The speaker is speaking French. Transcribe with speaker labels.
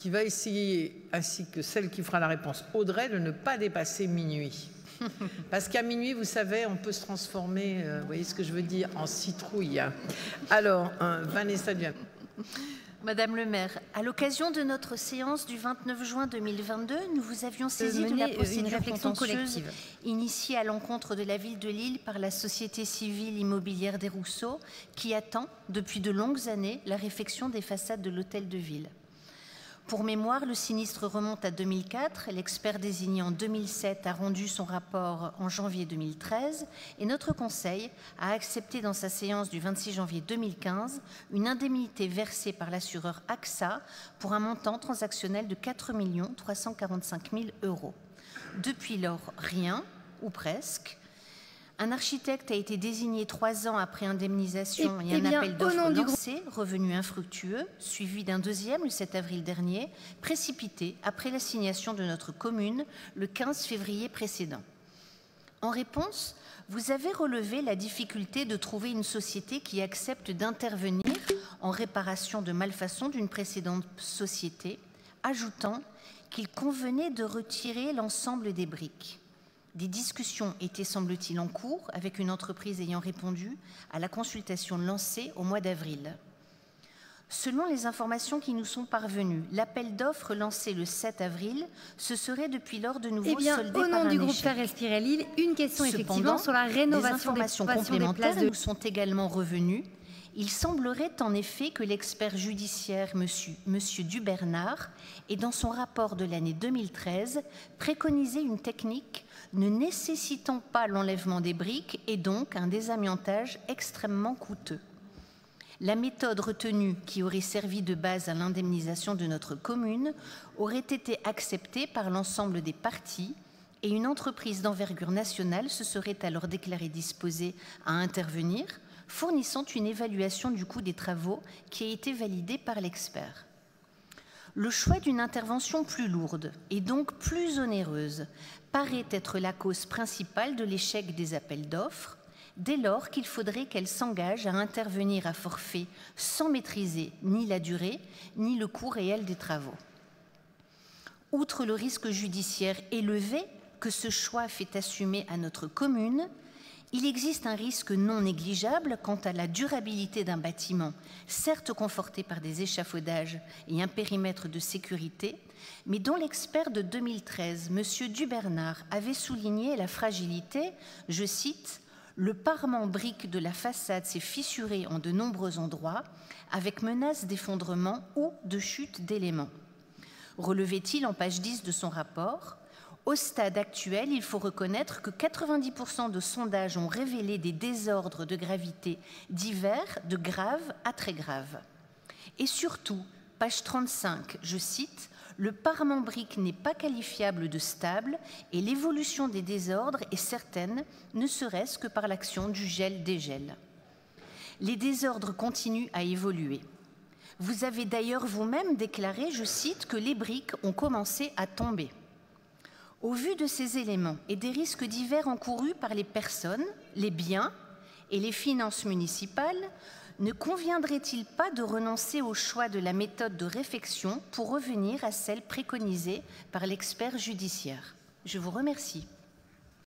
Speaker 1: qui va essayer, ainsi que celle qui fera la réponse, Audrey, de ne pas dépasser minuit. Parce qu'à minuit, vous savez, on peut se transformer, vous voyez ce que je veux dire, en citrouille. Alors, Vanessa Duhamel.
Speaker 2: Madame le maire, à l'occasion de notre séance du 29 juin 2022, nous vous avions saisi de la procédure contentieuse initiée à l'encontre de la ville de Lille par la Société civile immobilière des Rousseaux, qui attend depuis de longues années la réfection des façades de l'hôtel de ville. Pour mémoire, le sinistre remonte à 2004, l'expert désigné en 2007 a rendu son rapport en janvier 2013 et notre Conseil a accepté dans sa séance du 26 janvier 2015 une indemnité versée par l'assureur AXA pour un montant transactionnel de 4 345 000 €. Depuis lors, rien, ou presque. Un architecte a été désigné 3 ans après indemnisation et un appel d'offres lancé, revenu infructueux, suivi d'un deuxième le 7 avril dernier, précipité après la signation de notre commune le 15 février précédent. En réponse, vous avez relevé la difficulté de trouver une société qui accepte d'intervenir en réparation de malfaçon d'une précédente société, ajoutant qu'il convenait de retirer l'ensemble des briques. Des discussions étaient, semble-t-il, en cours avec une entreprise ayant répondu à la consultation lancée au mois d'avril. Selon les informations qui nous sont parvenues, l'appel d'offres lancé le 7 avril se serait depuis lors de nouveau soldé par un échec.
Speaker 3: Au nom du groupe Faire Respirer Lille, une question effectivement sur la rénovation
Speaker 2: des informations complémentaires nous sont également revenues. Il semblerait en effet que l'expert judiciaire Monsieur Dubernard ait, dans son rapport de l'année 2013, préconisé une technique ne nécessitant pas l'enlèvement des briques et donc un désamiantage extrêmement coûteux. La méthode retenue, qui aurait servi de base à l'indemnisation de notre commune, aurait été acceptée par l'ensemble des parties et une entreprise d'envergure nationale se serait alors déclarée disposée à intervenir, fournissant une évaluation du coût des travaux qui a été validée par l'expert. Le choix d'une intervention plus lourde et donc plus onéreuse paraît être la cause principale de l'échec des appels d'offres, dès lors qu'il faudrait qu'elle s'engage à intervenir à forfait sans maîtriser ni la durée ni le coût réel des travaux. Outre le risque judiciaire élevé que ce choix fait assumer à notre commune, il existe un risque non négligeable quant à la durabilité d'un bâtiment, certes conforté par des échafaudages et un périmètre de sécurité, mais dont l'expert de 2013, M. Dubernard, avait souligné la fragilité, je cite, « Le parement brique de la façade s'est fissuré en de nombreux endroits, avec menace d'effondrement ou de chute d'éléments », relevait-il en page 10 de son rapport. Au stade actuel, il faut reconnaître que 90% de sondages ont révélé des désordres de gravité divers, de grave à très grave. Et surtout, page 35, je cite, « Le parement brique n'est pas qualifiable de stable et l'évolution des désordres est certaine, ne serait-ce que par l'action du gel-dégel. » Les désordres continuent à évoluer. Vous avez d'ailleurs vous-même déclaré, je cite, que les briques ont commencé à tomber. Au vu de ces éléments et des risques divers encourus par les personnes, les biens et les finances municipales, ne conviendrait-il pas de renoncer au choix de la méthode de réfection pour revenir à celle préconisée par l'expert judiciaire? Je vous remercie.